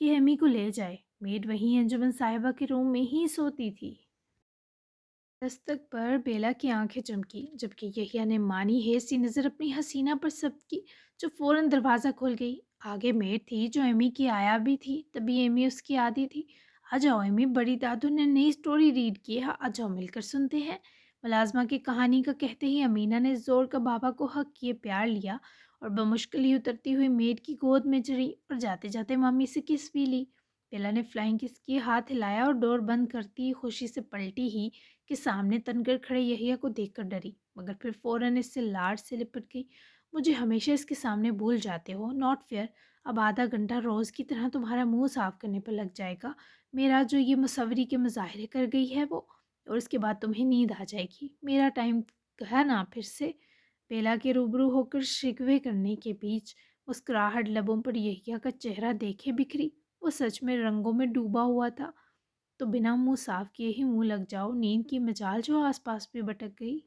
کہ ایمی کو لے جائے۔ میڈ وہیں انجمن صاحبہ کے روم میں ہی سوتی تھی۔ دستک پر بیلا کی آنکھیں چمکی، جبکہ یحییٰ نے مانی حیث سی نظر اپنی حسینہ پر ثبت کی، جو فوراً دروازہ کھول گئی۔ آگے میڈ تھی جو ایمی کی آیا بھی تھی، تبھی ایمی اس کی آدھی تھی۔ آ جاؤ ایمی، بڑی دادو نے نئی سٹوری ریڈ کی ہے، آ جاؤ مل کر سنتے ہیں۔ ملازمہ کی کہانی کا کہتے ہی امینہ نے زور کا بابا کو حق کیے پیار لیا اور بمشکل ہی اترتی ہوئی میڈ کی گود میں چڑھی اور جاتے جاتے مامی سے کس بھی لی۔ بیلا نے فلائنگ کس کی ہاتھ ہلایا اور ڈور بند کرتی خوشی سے پلٹی ہی کہ سامنے تن کر کھڑے یحییٰ کو دیکھ کر ڈری، مگر پھر فوراً اس سے لاڈ سے لپٹ گئی۔ مجھے ہمیشہ اس کے سامنے بھول جاتے ہو، ناٹ فیئر۔ اب آدھا گھنٹہ روز کی طرح تمہارا منہ صاف کرنے پر لگ جائے گا میرا، جو یہ مصوری کے مظاہرے کر گئی ہے وہ، اور اس کے بعد تمہیں نیند آ جائے گی۔ میرا ٹائم ہے نا پھر سے۔ بیلا کے روبرو ہو کر شکوے کرنے کے بیچ مسکراہٹ لبوں پر یحییٰ کا چہرہ دیکھے بکھری۔ وہ سچ میں رنگوں میں ڈوبا ہوا تھا۔ تو بنا منہ صاف کیے ہی منہ لگ جاؤ، نیند کی مجال جو آس پاس بھی بھٹک گئی۔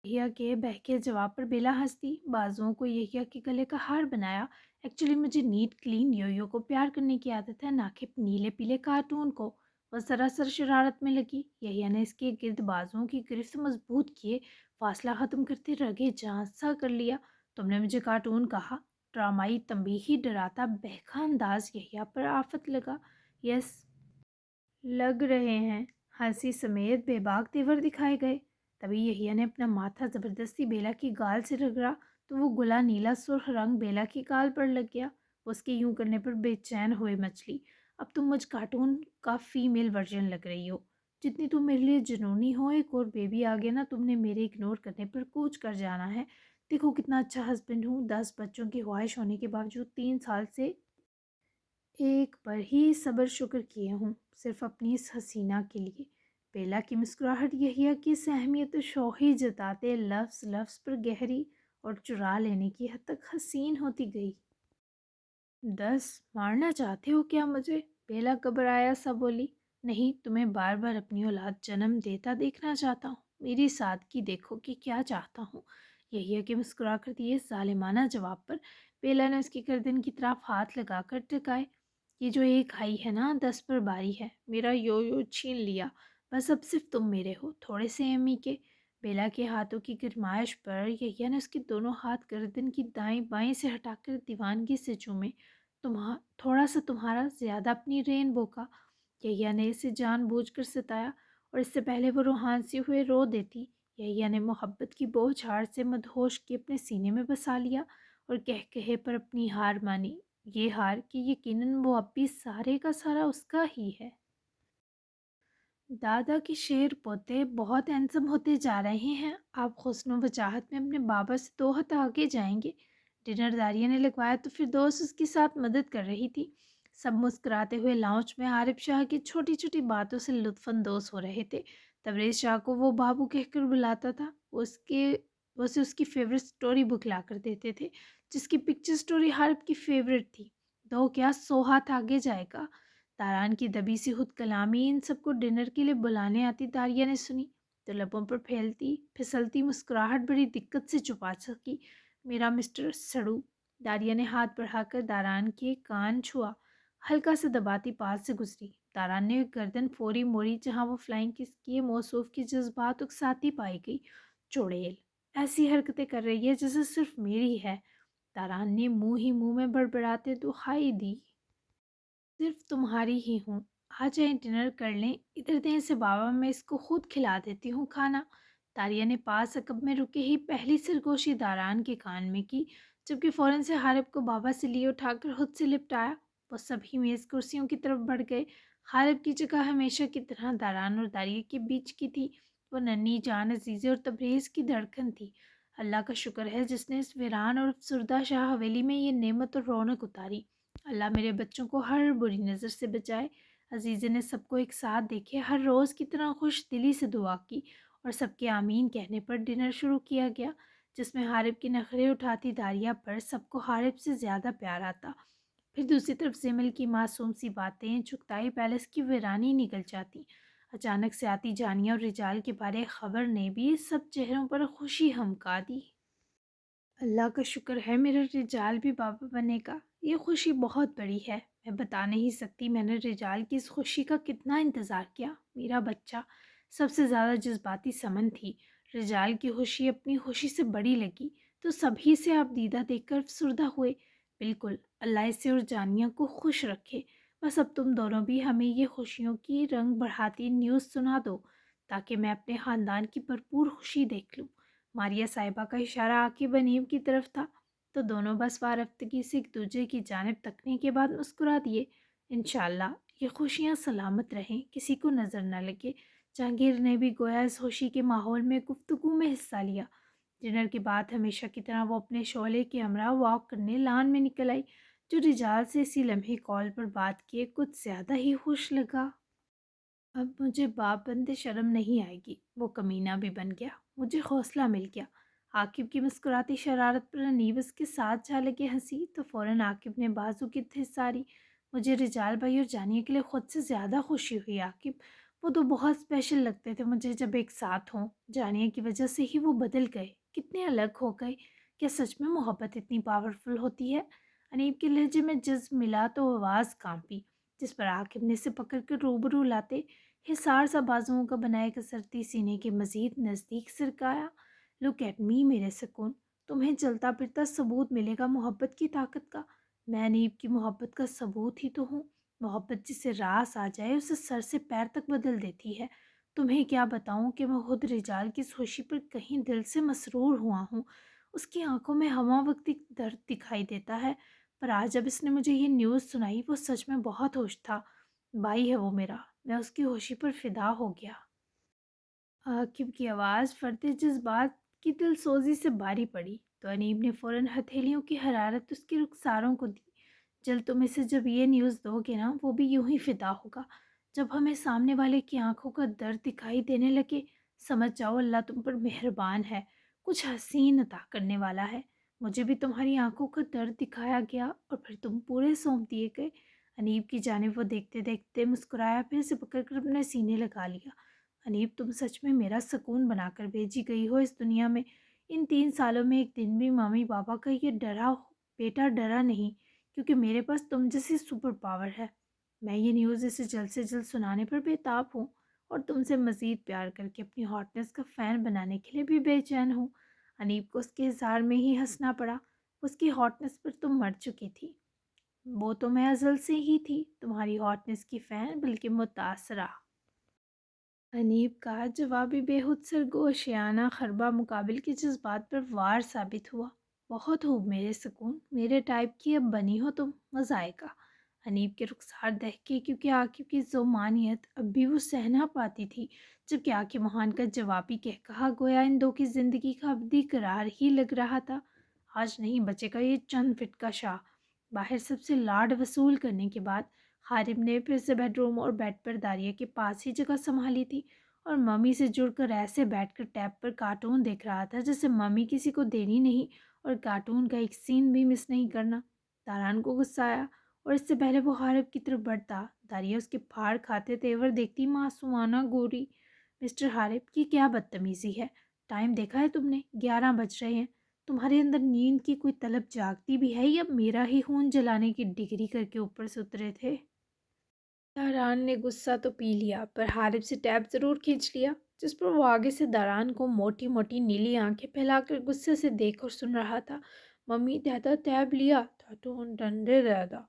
یحییٰ کے بہکے جواب پر بیلا ہنستی، بازوؤں کو یحییٰ کے گلے کا ہار بنایا۔ ایکچولی مجھے نیٹ کلین یویو کو پیار کرنے کی عادت ہے، نہ کہ نیلے پیلے کارٹون کو۔ وہ سراسر شرارت میں لگی۔ یحییٰ نے اس کے گرد بازوؤں کی گرفت مضبوط کیے فاصلہ ختم کرتے رگے جان سا کر لیا۔ تم نے مجھے کارٹون کہا؟ ڈرامائی تنبیہی ڈراتا بہکا انداز یحییٰ پر آفت لگا۔ یس لگ رہے ہیں۔ ہنسی سمیت بے باک تیور دکھائے گئے۔ تبھی یحییٰ نے اپنا ماتھا زبردستی بیلا کی گال سے رگڑا تو وہ گلا نیلا سرخ رنگ بیلا کی گال پر لگ گیا۔ وہ اس کے یوں کرنے پر بے چین ہوئے مچلی۔ اب تم مجھ کارٹون کا فیمیل ورژن لگ رہی ہو۔ جتنی تم میرے لیے جنونی ہو، ایک اور بیبی آگے نا تم نے میرے اگنور کرنے پر کوچ کر جانا ہے۔ دیکھو کتنا اچھا ہسبینڈ ہوں، 10 بچوں کی خواہش ہونے کے باوجود 3 سال سے ایک پر ہی صبر شکر کیے ہوں، صرف اپنی اس حسینہ کے لیے۔ بیلا کی مسکراہٹ یحییٰ کی اس اہمیت و شوخی جتاتے لفظ لفظ پر گہری اور چرا لینے کی حد تک حسین ہوتی گئی۔ 10 مارنا چاہتے ہو کیا مجھے؟ بیلا گھبرایا سا بولی۔ نہیں، تمہیں بار بار اپنی اولاد جنم دیتا دیکھنا چاہتا ہوں۔ میری سادگی دیکھو کہ کیا چاہتا ہوں۔ یحییٰ کے مسکرا کر دیے ظالمانہ جواب پر بیلا نے اس کی گردن کی طرف ہاتھ لگا کر ٹکائے۔ یہ جو ایک آئی ہے نا، 10 پر باری ہے۔ میرا یو چھین لیا، بس اب صرف تم میرے ہو، تھوڑے سے امی کے۔ بیلا کے ہاتھوں کی گرمائش پر یحییٰ نے اس کے دونوں ہاتھ گردن کی دائیں بائیں سے ہٹا کر دیوانگی سے چومے۔ تھوڑا سا تمہارا، زیادہ اپنی رینبو کا۔ یحییٰ نے اسے جان بوجھ کر ستایا، اور اس سے پہلے وہ روحانسی ہوئے رو دیتی، یحییٰ نے محبت کی بوجھاڑ سے مدہوش کے اپنے سینے میں بسا لیا اور کہے پر اپنی ہار مانی۔ یہ ہار کہ یقیناً وہ اب بھی سارے کا سارا اس کا ہی ہے۔ دادا کے شیر پوتے بہت ہینسم ہوتے جا رہے ہیں۔ آپ حسن و وجاہت میں اپنے بابا سے 2 ہاتھ آگے جائیں گے۔ ڈنر داریہ نے لگوایا تو پھر دوست اس کے ساتھ مدد کر رہی تھی۔ سب مسکراتے ہوئے لاؤنج میں عارف شاہ کی چھوٹی چھوٹی باتوں سے لطف اندوز ہو رہے تھے۔ تبریز شاہ کو وہ بابو کہہ کر بلاتا تھا۔ وہ اسے اس کی فیورٹ سٹوری بک لا کر دیتے تھے، جس کی پکچر سٹوری عارف کی فیورٹ تھی۔ 2 کیا 100 ہاتھ آگے جائے گا۔ تاران کی دبی سی خود کلامی ان سب کو ڈنر کے لیے بلانے آتی داریہ نے سنی تو لبوں پر پھسلتی مسکراہٹ بڑی دقت سے چھپا سکی۔ میرا مسٹر سڑو۔ داریہ نے ہاتھ بڑھا کر داران کے کان چھوا، ہلکا سے دباتی پاس سے گزری۔ داران نے گردن فوری موڑی جہاں وہ فلائنگ کس کیے موصوف کی جذبات اکساتی پائی گئی۔ چڑیل ایسی حرکتیں کر رہی ہے جیسے صرف میری ہے۔ داران نے منہ ہی منہ میں بڑبڑاتے دہائی دی، صرف تمہاری ہی ہوں۔ آ جائیں ڈنر کر لیں، ادھر دیں سے بابا، میں اس کو خود کھلا دیتی ہوں کھانا۔ داریہ نے پاس عقب میں رکے ہی پہلی سرگوشی داران کے کان میں کی، جبکہ فوراً سے حارب کو بابا سے لیے اٹھا کر خود سے لپٹایا۔ وہ سبھی میز کرسیوں کی طرف بڑھ گئے۔ حارب کی جگہ ہمیشہ کی طرح داران اور داریہ کے بیچ کی تھی۔ وہ ننھی جان عزیزے اور تبریز کی دھڑکن تھی۔ اللہ کا شکر ہے جس نے اس ویران اور افسردہ شاہ حویلی میں یہ نعمت اور رونق اتاری۔ اللہ میرے بچوں کو ہر بری نظر سے بچائے۔ عزیزے نے سب کو ایک ساتھ دیکھے ہر روز کی طرح خوش دلی سے دعا کی اور سب کے آمین کہنے پر ڈنر شروع کیا گیا، جس میں حارب کی نخرے اٹھاتی داریہ پر سب کو حارب سے زیادہ پیار آتا۔ پھر دوسری طرف زمل کی معصوم سی باتیں چغتائی پیلس کی ویرانی نکل جاتی۔ اچانک سے آتی جانیہ اور رجال کے بارے خبر نے بھی سب چہروں پر خوشی ہمکا دی۔ اللہ کا شکر ہے میرا رجال بھی بابا بنے گا، یہ خوشی بہت بڑی ہے۔ میں بتا نہیں سکتی میں نے رجال کی اس خوشی کا کتنا انتظار کیا۔ میرا بچہ سب سے زیادہ جذباتی سمن تھی۔ رجال کی خوشی اپنی خوشی سے بڑی لگی تو سبھی سے آپ دیدہ دیکھ کر افسردہ ہوئے۔ بالکل، اللہ اسے اور جانیہ کو خوش رکھے۔ بس اب تم دونوں بھی ہمیں یہ خوشیوں کی رنگ بڑھاتی نیوز سنا دو تاکہ میں اپنے خاندان کی بھرپور خوشی دیکھ لوں۔ ماریہ صاحبہ کا اشارہ عاقب انیب کی طرف تھا تو دونوں بس وارفتگی سے ایک دوسرے کی جانب تکنے کے بعد مسکرا دیے۔ انشاءاللہ یہ خوشیاں سلامت رہیں، کسی کو نظر نہ لگے۔ جہانگیر نے بھی گویا اس خوشی کے ماحول میں گفتگو میں حصہ لیا۔ ڈنر کے بعد ہمیشہ کی طرح وہ اپنے شعلے کے ہمراہ واک کرنے لان میں نکل آئی، جو رجال سے اسی لمحے کال پر بات کیے کچھ زیادہ ہی خوش لگا۔ اب مجھے باپ بنتے شرم نہیں آئے گی، وہ کمینہ بھی بن گیا، مجھے حوصلہ مل گیا۔ عاقب کی مسکراتی شرارت پر انیب اس کے ساتھ جا لگے ہنسی تو فوراً عاقب نے بازو کی دھساری۔ مجھے رجال بھائی اور جانیہ کے لیے خود سے زیادہ خوشی ہوئی عاقب، وہ تو بہت اسپیشل لگتے تھے مجھے جب ایک ساتھ ہوں۔ جانیہ کی وجہ سے ہی وہ بدل گئے، کتنے الگ ہو گئے۔ کیا سچ میں محبت اتنی پاورفل ہوتی ہے؟ انیب کے لہجے میں جذب ملا تو آواز کانپی، جس پر عاقب نے اسے پکڑ کر روبرو لاتے حصار سا بازوؤں کا بنائے کسرتی سینے کے مزید نزدیک سرکایا۔ لک ایٹ می میرے سکون، تمہیں چلتا پھرتا ثبوت ملے گا محبت کی طاقت کا۔ میں نیب کی محبت کا ثبوت ہی تو ہوں۔ محبت جسے راس آ جائے اسے سر سے پیر تک بدل دیتی ہے۔ تمہیں کیا بتاؤں کہ میں خود رجال کی اس خوشی پر کہیں دل سے مسرور ہوا ہوں۔ اس کی آنکھوں میں ہمہ وقتی درد دکھائی دیتا ہے، پر آج جب اس نے مجھے یہ نیوز سنائی وہ سچ میں بہت خوش تھا۔ بھائی ہے وہ میرا، میں اس کی خوشی پر فدا ہو گیا۔ عاقب کی آواز فرد جذبات کی دل سوزی سے باری پڑی تو انیب نے فوراً ہتھیلیوں کی حرارت اس کے رخساروں کو دی۔ جلد تم اسے جب یہ نیوز دو گے نا وہ بھی یوں ہی فدا ہوگا۔ جب ہمیں سامنے والے کی آنکھوں کا درد دکھائی دینے لگے سمجھ جاؤ اللہ تم پر مہربان ہے، کچھ حسین عطا کرنے والا ہے۔ مجھے بھی تمہاری آنکھوں کا درد دکھایا گیا اور پھر تم پورے سونپ دیے گئے۔ انیب کی جانب وہ دیکھتے دیکھتے مسکرایا، پھر اسے پکڑ کر اپنے سینے لگا لیا۔ انیب تم سچ میں میرا سکون بنا کر بھیجی گئی ہو اس دنیا میں۔ ان 3 سالوں میں ایک دن بھی مامی پاپا کا یہ ڈرا بیٹا ڈرا نہیں، کیونکہ میرے پاس تم جیسی سپر پاور ہے۔ میں یہ نیوز اسے جلد سے جلد سنانے پر بے تاب ہوں اور تم سے مزید پیار کر کے اپنی ہاٹنس کا فین بنانے کے لیے بھی بے چین ہوں۔ انیب کو اس کے اظہار میں ہی ہنسنا پڑا، اس کی ہاٹنس پر تم مر چکی تھی۔ وہ تو میں ازل سے ہی تھی تمہاری ہاٹنس کی فین، بلکہ متاثرہ۔ انیب کا جوابی بےحد سرگوشیانہ خربہ مقابل کے جذبات پر وار ثابت ہوا۔ بہت خوب میرے سکون، میرے ٹائپ کی اب بنی ہو تم، مزہ آئے گا۔ انیب کے رخسار دہکے کیونکہ عاقب کی ذومانیت اب بھی وہ سہ نہ پاتی تھی، جبکہ عاقب موہان کا جوابی کہا گویا ان دو کی زندگی کا ابدی قرار ہی لگ رہا تھا۔ آج نہیں بچے گا یہ چند فٹ کا شاہ۔ باہر سب سے لاڈ وصول کرنے کے بعد خارب نے پھر سے بیڈ روم اور بیڈ پر داریہ کے پاس ہی جگہ سنبھالی تھی اور ممی سے جڑ کر ایسے بیٹھ کر ٹیب پر کارٹون دیکھ رہا تھا جیسے ممی کسی کو دینی نہیں اور کارٹون کا ایک سین بھی مس نہیں کرنا۔ تاران کو غصہ آیا اور اس سے پہلے وہ حارب کی طرف بڑھتا داریہ اس کے پھاڑ کھاتے تیور دیکھتی معصومانہ گوری۔ مسٹر حارب کی کیا بدتمیزی ہے، ٹائم دیکھا ہے تم نے؟ 11 بج رہے ہیں۔ تمہارے اندر نیند کی کوئی طلب جاگتی بھی ہے یا میرا ہی خون جلانے کی ڈگری کر کے اوپر سے اترے تھے؟ داران نے غصہ تو پی لیا پر حارب سے ٹیب ضرور کھینچ لیا، جس پر وہ آگے سے داران کو موٹی موٹی نیلی آنکھیں پھیلا کر غصے سے دیکھ اور سن رہا تھا۔ ممی دادا ٹیب لیا تو ڈنڈے دادا،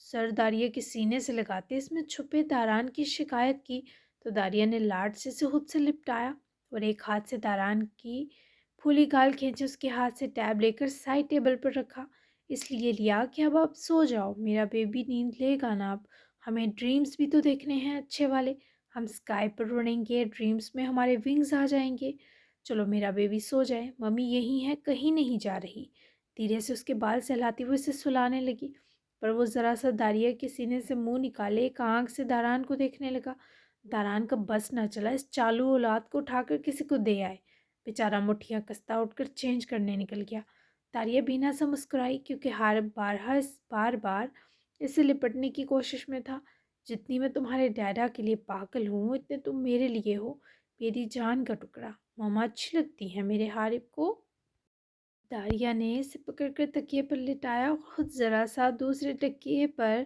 سر داریہ کے سینے سے لگاتے اس میں چھپے داران کی شکایت کی تو داریہ نے لاڈ سے خود سے لپٹایا اور ایک ہاتھ سے داران کی پھولی گال کھینچے اس کے ہاتھ سے ٹیب لے کر سائڈ ٹیبل پر رکھا۔ اس لیے لیا کہ اب آپ سو جاؤ، میرا بیبی نیند لے گا نا اب، ہمیں ڈریمز بھی تو دیکھنے ہیں اچھے والے، ہم اسکائی پر اڑیں گے، ڈریمز میں ہمارے ونگز آ جائیں گے۔ چلو میرا بیبی سو جائے، ممی یہی ہے کہیں نہیں جا رہی۔ دھیرے سے اس کے بال سہلاتی ہوئے اسے سلانے لگی، پر وہ ذرا سا داریہ کے سینے سے منہ نکالے ایک آنکھ سے داران کو دیکھنے لگا۔ داران کا بس نہ چلا اس چالو اولاد کو اٹھا کر کسی کو دے آئے۔ بیچارہ مٹھیاں کستا اٹھ کر چینج کرنے نکل گیا۔ داریہ بینا سا مسکرائی کیونکہ حارب بار بار اس سے لپٹنے کی کوشش میں تھا۔ جتنی میں تمہارے ڈیڈا کے لیے پاگل ہوں اتنے تم میرے لیے ہو، میری جان کا ٹکڑا۔ ماما اچھی لگتی ہے میرے حارب کو؟ داریہ نے اسے پکڑ کر تکیے پر لٹایا اور خود ذرا سا دوسرے تکیے پر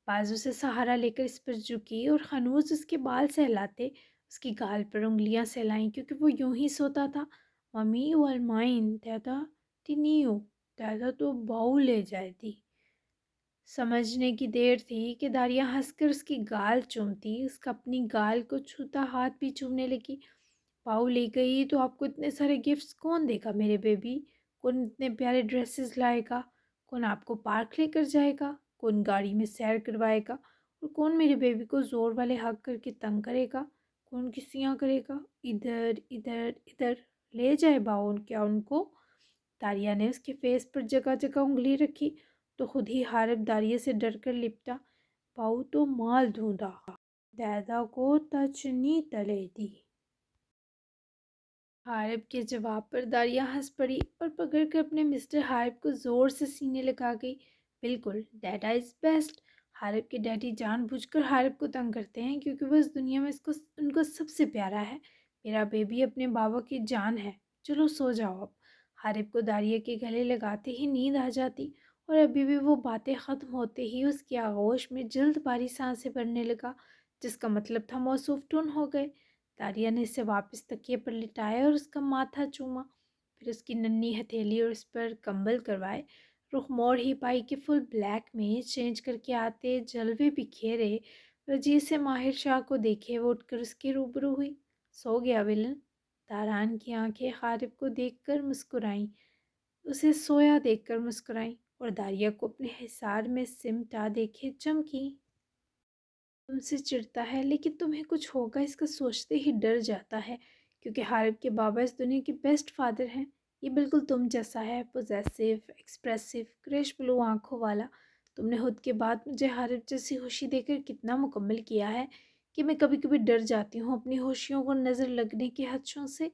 بازو سے سہارا لے کر اس پر جھکی اور خنوز اس کے بال سہلاتے اس کی گال پر انگلیاں سہلائیں، کیونکہ وہ یوں ہی سوتا تھا۔ ممی والمائن تیتا تینیو تیتا تو باؤ لے جائے تھی۔ سمجھنے کی دیر تھی کہ داریا ہنس کر اس کی گال چومتی، اس کا اپنی گال کو چھوتا ہاتھ بھی چومنے لگی۔ پاؤ لے گئی تو آپ کو اتنے سارے گفٹس کون دے گا میرے بیبی؟ کون اتنے پیارے ڈریسز لائے گا؟ کون آپ کو پارک لے کر جائے گا؟ کون گاڑی میں سیر کروائے گا؟ اور کون میرے بیبی کو زور والے ہگ کر کے تنگ کرے گا؟ کون کسیاں کرے گا؟ ادھر ادھر ادھر لے جائے باؤ کیا ان کو؟ داریا نے اس کے فیس پر جگہ جگہ انگلی رکھی تو خود ہی حارب داریہ سے ڈر کر لپٹا۔ پاؤ تو مال ڈھونڈا، دیدا کو تچنی تلے دی۔ حارب کے جواب پر داریا ہنس پڑی اور پکڑ کر اپنے مسٹر حارب کو زور سے سینے لگا گئی۔ بالکل، ڈیڈا از بیسٹ۔ حارب کے ڈیڈی جان بوجھ کر حارب کو تنگ کرتے ہیں کیونکہ وہ اس دنیا میں ان کو سب سے پیارا ہے۔ میرا بیبی اپنے بابا کی جان ہے۔ چلو سو جاؤ اب۔ حارب کو داریا کے گلے لگاتے ہی نیند آ جاتی اور ابھی بھی وہ باتیں ختم ہوتے ہی اس کی آغوش میں جلد باری سانسیں بھرنے لگا، جس کا مطلب تھا موصوف ٹن ہو گئے۔ داریا نے اسے واپس تکیے پر لٹایا اور اس کا ماتھا چوما، پھر اس کی ننھی ہتھیلی اور اس پر کمبل کروائے۔ رخ موڑ ہی پائی کہ فل بلیک میں چینج کر کے آتے جلوے بکھیرے وجہ سے ماہر شاہ کو دیکھے وہ اٹھ کر اس کے روبرو ہوئی۔ سو گیا ولن؟ تاران کی آنکھیں حارب کو دیکھ کر مسکرائیں، اسے سویا دیکھ کر مسکرائیں اور داریا کو اپنے حصار میں سمٹا دیکھے چمکی۔ تم سے چڑھتا ہے لیکن تمہیں کچھ ہوگا اس کا سوچتے ہی ڈر جاتا ہے، کیونکہ حارب کے بابا اس دنیا کے بیسٹ فادر ہیں۔ یہ بالکل تم جیسا ہے، پوزیسیو، ایکسپریسیو، کریش بلو آنکھوں والا۔ تم نے خود کے بعد مجھے حارب جیسی ہوشی دے کر کتنا مکمل کیا ہے کہ میں کبھی کبھی ڈر جاتی ہوں اپنی ہوشیوں کو نظر لگنے کے حدشوں سے۔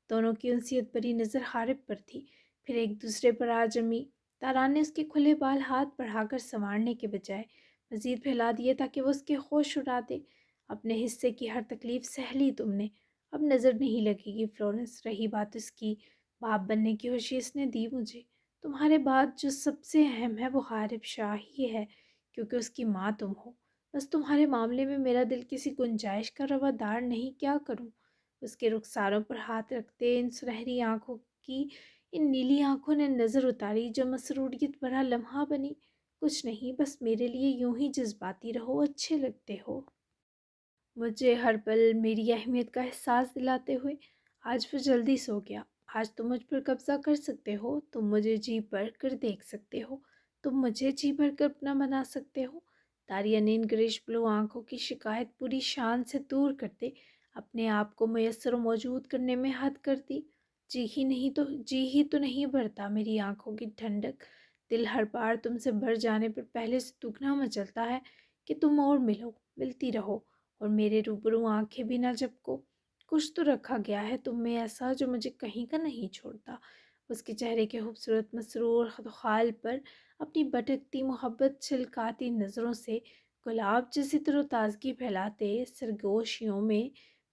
دونوں کی انسیت بری نظر حارب پر تھی، پھر ایک دوسرے پر آ جمی۔ تاران نے اس کے کھلے بال ہاتھ بڑھا کر سنوارنے کے بجائے مزید پھیلا دیے تاکہ وہ اس کے ہوش اڑا دے۔ اپنے حصے کی ہر تکلیف سہ لی تم نے، اب نظر نہیں لگے گی فلورنس۔ رہی بات اس کی باپ بننے کی خوشی اس نے دی مجھے، تمہارے بعد جو سب سے اہم ہے وہ حارب شاہ ہی ہے، کیونکہ اس کی ماں تم ہو۔ بس تمہارے معاملے میں میرا دل کسی گنجائش کا روادار نہیں، کیا کروں؟ اس کے رخساروں پر ہاتھ رکھتے ان سنہری آنکھوں کی ان نیلی آنکھوں نے نظر اتاری جو مسروریت بھرا لمحہ بنی۔ کچھ نہیں، بس میرے لیے یوں ہی جذباتی رہو، اچھے لگتے ہو مجھے ہر پل میری اہمیت کا احساس دلاتے ہوئے۔ آج وہ جلدی سو گیا۔ آج تم مجھ پر قبضہ کر سکتے ہو، تم مجھے جی بھر کر دیکھ سکتے ہو، تم مجھے جی بھر کر اپنا بنا سکتے ہو۔ داریا نے ان گریش بلو آنکھوں کی شکایت پوری شان سے دور کرتے اپنے آپ کو میسر و موجود کرنے میں حد کر دی۔ جی ہی تو نہیں بھرتا میری آنکھوں کی ٹھنڈک، دل ہر بار تم سے بھر جانے پر پہلے سے دگنا مچلتا ہے کہ تم اور ملو، ملتی رہو اور میرے روبرو آنکھیں بھی نہ جھپکو۔ کچھ تو رکھا گیا ہے تم میں ایسا جو مجھے کہیں کا نہیں چھوڑتا۔ اس کے چہرے کے خوبصورت مسرور خال پر اپنی بھٹکتی محبت چھلکاتی نظروں سے گلاب جیسی تر و تازگی پھیلاتے سرگوشیوں میں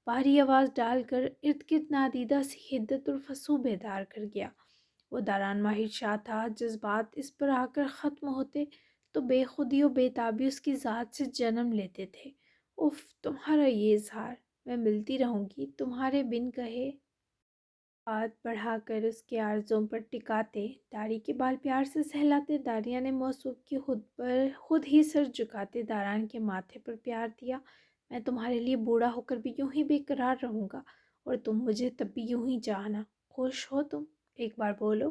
بھاری آواز ڈال کر ارد گرد نادیدہ سی حدت اور فسو بیدار کر گیا۔ وہ داران ماہر شاہ تھا، جذبات اس پر آ کر ختم ہوتے تو بے خودی و بے تابی اس کی ذات سے جنم لیتے تھے۔ اف، تمہارا یہ اظہار، میں ملتی رہوں گی تمہارے بن کہے۔ ہاتھ بڑھا کر اس کے عارضوں پر ٹکاتے داڑھی کے بال پیار سے سہلاتے داریا نے موصوف کی خود ہی سر جھکاتے داران کے ماتھے پر پیار دیا۔ میں تمہارے لیے بوڑھا ہو کر بھی یوں ہی بے قرار رہوں گا اور تم مجھے تب بھی یوں ہی چاہنا۔ خوش ہو تم؟ ایک بار بولو۔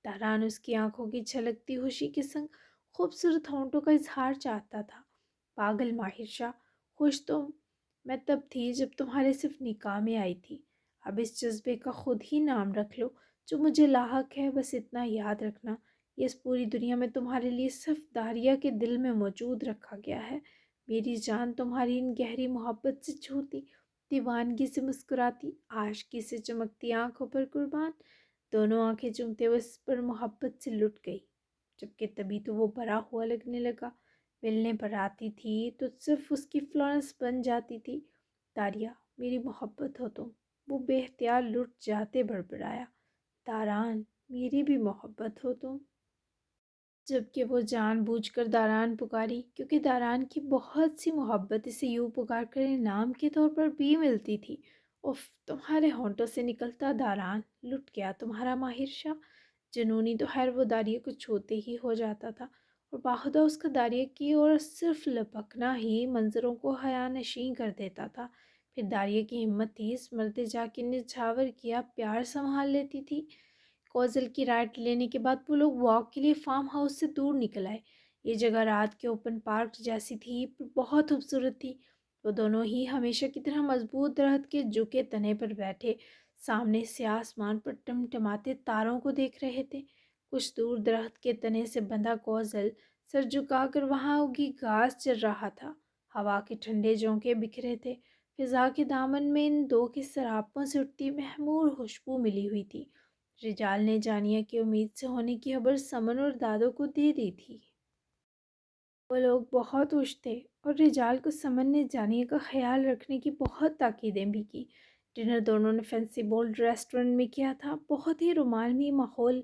داران اس کی آنکھوں کی چھلکتی خوشی کے سنگ خوبصورت ہونٹوں کا اظہار چاہتا تھا۔ پاگل ماہر شاہ، خوش تو میں تب تھی جب تمہارے صرف نکاح میں آئی تھی۔ اب اس جذبے کا خود ہی نام رکھ لو جو مجھے لاحق ہے، بس اتنا یاد رکھنا یہ اس پوری دنیا میں تمہارے لیے صرف داریا کے دل میں موجود رکھا گیا ہے۔ میری جان تمہاری ان گہری محبت سے چھوتی، دیوانگی سے مسکراتی، عاشقی سے چمکتی آنکھوں پر قربان۔ دونوں آنکھیں چومتے ہوئے اس پر محبت سے لٹ گئی، جبکہ تبھی تو وہ بھرا ہوا لگنے لگا۔ ملنے پر آتی تھی تو صرف اس کی فلورنس بن جاتی تھی۔ داریا، میری محبت ہو تم؟ وہ بے اختیار لٹ جاتے بڑبڑایا۔ تاران، میری بھی محبت ہو تم؟ جبکہ وہ جان بوجھ کر داران پکاری، کیونکہ داران کی بہت سی محبت اسے یوں پکار کر انعام کے طور پر بھی ملتی تھی۔ اف، تمہارے ہونٹوں سے نکلتا داران، لٹ گیا تمہارا ماہر شاہ۔ جنونی تو خیر وہ داریہ کو چھوتے ہی ہو جاتا تھا، اور باہدہ اس کا داریہ کی اور صرف لپکنا ہی منظروں کو حیا نشین کر دیتا تھا۔ پھر داریہ کی ہمت تھی اس مرد جا کے نچھاور کیا پیار سنبھال لیتی تھی۔ کوزل کی رائٹ لینے کے بعد وہ لوگ واک کے لیے فارم ہاؤس سے دور نکل آئے۔ یہ جگہ رات کے اوپن پارک جیسی تھی پر بہت خوبصورت تھی۔ وہ دونوں ہی ہمیشہ کی طرح مضبوط درخت کے جھکے تنے پر بیٹھے سامنے سے آسمان پر ٹمٹماتے تاروں کو دیکھ رہے تھے۔ کچھ دور درخت کے تنے سے بندھا کوزل سر جھکا کر وہاں اگی گھاس چر رہا تھا۔ ہوا کے ٹھنڈے جھونکے بکھرے تھے۔ فضا کے دامن میں ان دو کے سراپوں سے اٹھتی محمور خوشبو ملی ہوئی تھی۔ رجال نے جانیہ کی امید سے ہونے کی خبر سمن اور دادو کو دے دی تھی۔ وہ لوگ بہت خوش تھے، اور رجال کو سمن نے جانیہ کا خیال رکھنے کی بہت تاکیدیں بھی کی۔ ڈنر دونوں نے فینسی بولڈ ریسٹورنٹ میں کیا تھا، بہت ہی رومانوی ماحول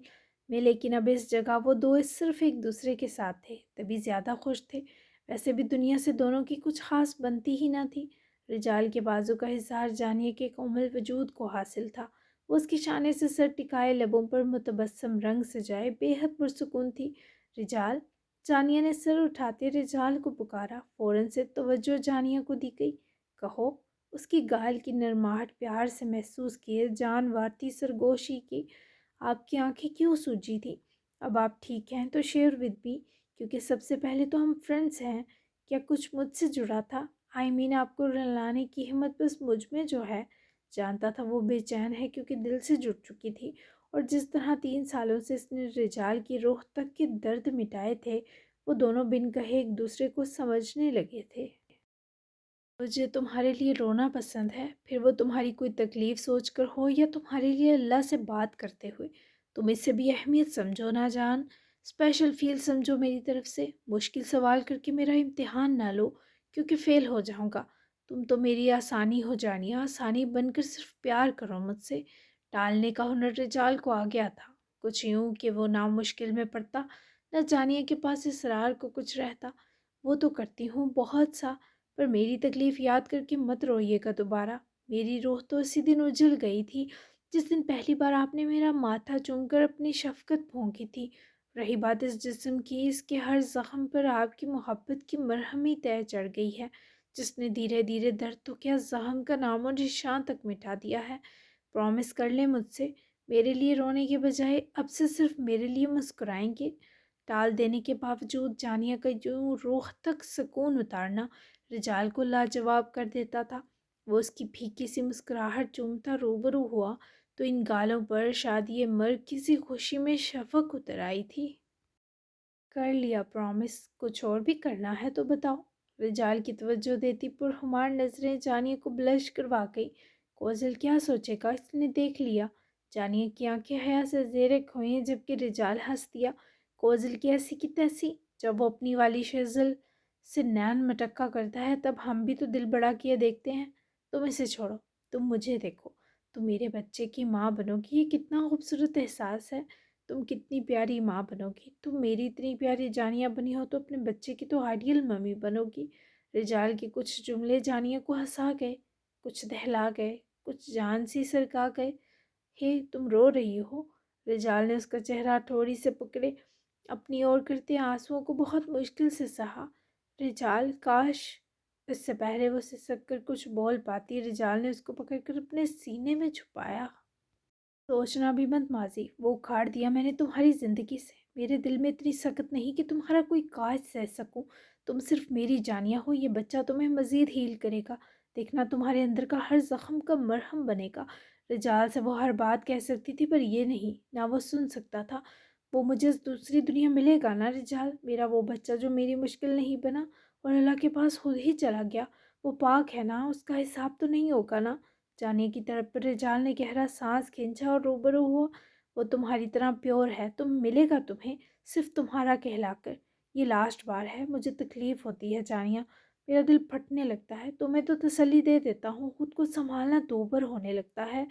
میں، لیکن اب اس جگہ وہ دو صرف ایک دوسرے کے ساتھ تھے تبھی زیادہ خوش تھے۔ ویسے بھی دنیا سے دونوں کی کچھ خاص بنتی ہی نہ تھی۔ رجال کے بازو کا اظہار جانیہ کے کومل وجود کو حاصل تھا۔ وہ اس کے شانے سے سر ٹکائے لبوں پر متبسم رنگ سجائے بے حد پرسکون تھی۔ رجال، جانیہ نے سر اٹھاتے رجال کو پکارا۔ فوراً سے توجہ جانیہ کو دی گئی۔ کہو، اس کی گال کی نرماہٹ پیار سے محسوس کیے جان وارتی سرگوشی کی۔ آپ کی آنکھیں کیوں سوجی تھی؟ اب آپ ٹھیک ہیں تو شیئر ود می، کیونکہ سب سے پہلے تو ہم فرینڈس ہیں۔ کیا کچھ مجھ سے جڑا تھا؟ آپ کو رلانے کی ہمت بس مجھ میں جو ہے۔ جانتا تھا وہ بے چین ہے کیونکہ دل سے جڑ چکی تھی، اور جس طرح 3 سالوں سے اس نے رجال کی روح تک کے درد مٹائے تھے، وہ دونوں بن کہے ایک دوسرے کو سمجھنے لگے تھے۔ مجھے تمہارے لیے رونا پسند ہے، پھر وہ تمہاری کوئی تکلیف سوچ کر ہو یا تمہارے لیے اللہ سے بات کرتے ہوئے۔ تم اس سے بھی اہمیت سمجھو نا جان، اسپیشل فیل سمجھو میری طرف سے۔ مشکل سوال کر کے میرا امتحان نہ لو، کیونکہ فیل ہو جاؤں گا۔ تم تو میری آسانی ہو جانی، آسانی بن کر صرف پیار کرو مجھ سے۔ ٹالنے کا ہنر رجال کو آ گیا تھا، کچھ یوں کہ وہ نہ مشکل میں پڑتا، نہ جانیہ کے پاس اصرار کو کچھ رہتا۔ وہ تو کرتی ہوں بہت سا، پر میری تکلیف یاد کر کے مت روئیے گا دوبارہ۔ میری روح تو اسی دن اجل گئی تھی جس دن پہلی بار آپ نے میرا ماتھا چوم کر اپنی شفقت پھونکی تھی۔ رہی بات اس جسم کی، اس کے ہر زخم پر آپ کی محبت کی مرہمی تہ چڑھ گئی ہے، جس نے دھیرے دھیرے درد تو کیا زخم کا نام و نشان تک مٹا دیا ہے۔ پرومس کر لیں مجھ سے، میرے لیے رونے کے بجائے اب سے صرف میرے لیے مسکرائیں گے۔ ٹال دینے کے باوجود جانیہ کا یوں روح تک سکون اتارنا رجال کو لاجواب کر دیتا تھا۔ وہ اس کی پھیکی سی مسکراہٹ چومتا روبرو ہوا تو ان گالوں پر شادی مرگ کی سی خوشی میں شفق اتر آئی تھی۔ کر لیا پرومس، کچھ اور بھی کرنا ہے تو بتاؤ۔ رجال کی توجہ دیتی پرخمار نظریں جانیہ کو بلش کروا گئی۔ کوزل کیا سوچے گا، اس نے دیکھ لیا۔ جانیہ کی آنکھیں حیا سے زیرک ہوئیں جبکہ رجال ہنس دیا۔ کوزل کی ایسی کی تیسی، جب وہ اپنی والی شیزل سے نین مٹکا کرتا ہے تب ہم بھی تو دل بڑا کیے دیکھتے ہیں۔ تم اسے چھوڑو، تم مجھے دیکھو، تم میرے بچے کی ماں بنو گی، یہ کتنا خوبصورت احساس ہے۔ تم کتنی پیاری ماں بنو گی، تم میری اتنی پیاری جانیہ بنی ہو تو اپنے بچے کی تو آئیڈیل ممی بنو گی۔ رجال کے کچھ جملے جانیہ کو ہنسا گئے، کچھ دہلا گئے، کچھ جان سی سرکا گئے۔ ہے تم رو رہی ہو؟ رجال نے اس کا چہرہ ٹھوڑی سے پکڑے اپنی اور کرتے آنسوؤں کو بہت مشکل سے سہا۔ رجال، کاش… اس سے پہلے وہ سسک کر کچھ بول پاتی، رجال نے اس کو پکڑ کر اپنے سینے میں چھپایا۔ سوچنا بھی مت ماضی، وہ اکھاڑ دیا میں نے تمہاری زندگی سے۔ میرے دل میں اتنی سخت نہیں کہ تمہارا کوئی کاج سہ سکوں۔ تم صرف میری جانیہ ہو، یہ بچہ تمہیں مزید ہیل کرے گا، دیکھنا تمہارے اندر کا ہر زخم کا مرہم بنے گا۔ رجال سے وہ ہر بات کہہ سکتی تھی پر یہ نہیں، نہ وہ سن سکتا تھا۔ وہ مجھے دوسری دنیا ملے گا نا رجال، میرا وہ بچہ جو میری مشکل نہیں بنا اور اللہ کے پاس خود ہی چلا گیا، وہ پاک ہے نا، اس کا حساب تو نہیں ہوگا نا؟ جانے کی طرف پر رجال نے گہرا سانس کھینچا اور روبرو ہوا۔ وہ تمہاری طرح پیور ہے، تم ملے گا تمہیں، صرف تمہارا کہلا کر۔ یہ لاسٹ بار ہے، مجھے تکلیف ہوتی ہے جانیہ، میرا دل پھٹنے لگتا ہے، تمہیں تو تسلی دے دیتا ہوں، خود کو سنبھالنا دوبر ہونے لگتا ہے۔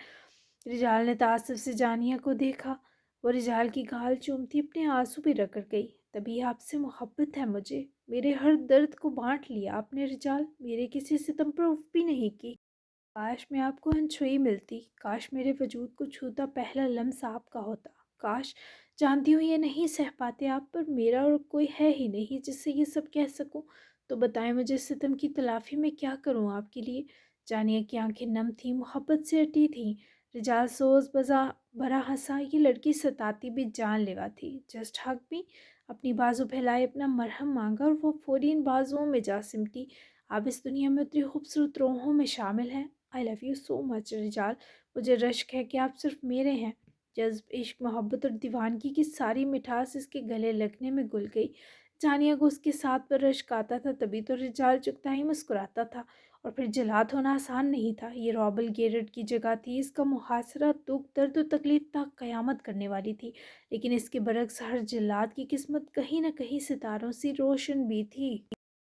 رجال نے تعصب سے جانیہ کو دیکھا، وہ رجال کی گال چومتی اپنے آنسو بھی رگڑ گئی۔ تبھی آپ سے محبت ہے مجھے، میرے ہر درد کو بانٹ لیا آپ نے رجال، میرے کسی ستم پر اف بھی نہیں کی۔ کاش میں آپ کو انچھوئی ملتی، کاش میرے وجود کو چھوتا پہلا لمس آپ کا ہوتا، کاش جانتی ہوں یہ نہیں سہ پاتے آپ، پر میرا اور کوئی ہے ہی نہیں جس سے یہ سب کہہ سکوں۔ تو بتائیں مجھے ستم کی تلافی میں کیا کروں آپ کے لیے؟ جانیہ کی آنکھیں نم تھیں، محبت سے اٹی تھیں۔ رجال سوز بزا بھرا ہنسا، یہ لڑکی ستاتی بھی جان لیوا تھی۔ جسٹ حق بھی اپنی بازو پھیلائے اپنا مرہم مانگا اور وہ فوری ان بازوؤں میں جا سمٹی۔ آپ اس دنیا میں اتنی خوبصورت روحوں میں شامل ہیں۔ آئی لو یو سو مچ رجال، مجھے رشک ہے کہ آپ صرف میرے ہیں۔ جذب، عشق، محبت اور دیوانگی کی ساری مٹھاس اس کے گلے لگنے میں گل گئی۔ جانیہ کو اس کے ساتھ پر رشک آتا تھا، تبھی تو رجال چکتا ہی مسکراتا تھا، اور پھر جلاد ہونا آسان نہیں تھا۔ یہ رابل گیرٹ کی جگہ تھی، اس کا محاصرہ دکھ، درد و تکلیف تا قیامت کرنے والی تھی، لیکن اس کے برعکس ہر جلاد کی قسمت کہیں نہ کہیں ستاروں سی روشن بھی تھی۔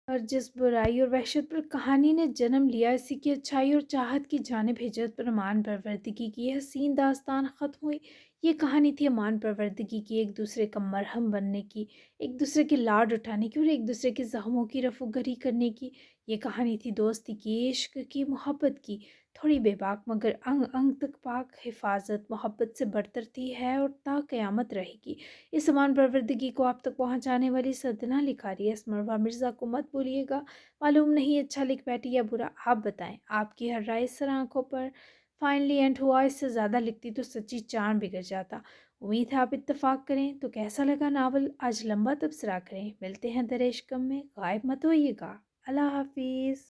اور جس برائی اور وحشت پر کہانی نے جنم لیا، اسی کی اچھائی اور چاہت کی جانب ہجرت پر امان پروردگی کی یہ حسین داستان ختم ہوئی۔ یہ کہانی تھی امان پروردگی کی، ایک دوسرے کا مرہم بننے کی، ایک دوسرے کے لاڈ اٹھانے کی اور ایک دوسرے کے زخموں کی رفع گری کرنے کی۔ یہ کہانی تھی دوستی کی، عشق کی، محبت کی، تھوڑی بے باک مگر انگ انگ تک پاک۔ حفاظت محبت سے برتر تھی، ہے اور تا قیامت رہے گی۔ اس امان پروردگی کو آپ تک پہنچانے والی سدنا لکھا رہی ہے اسمروا مرزا کو مت بولیے گا۔ معلوم نہیں اچھا لکھ بیٹھی یا برا، آپ بتائیں، آپ کی ہر رائے سر آنکھوں پر۔ فائنلی اینڈ ہوا، اس سے زیادہ لکھتی تو سچی چاند بگڑ جاتا۔ امید ہے آپ اتفاق کریں تو کیسا لگا ناول، آج لمبا تبصرہ کریں۔ ملتے ہیں در عشقم میں، غائب مت ہوئیے گا۔ اللہ حافظ۔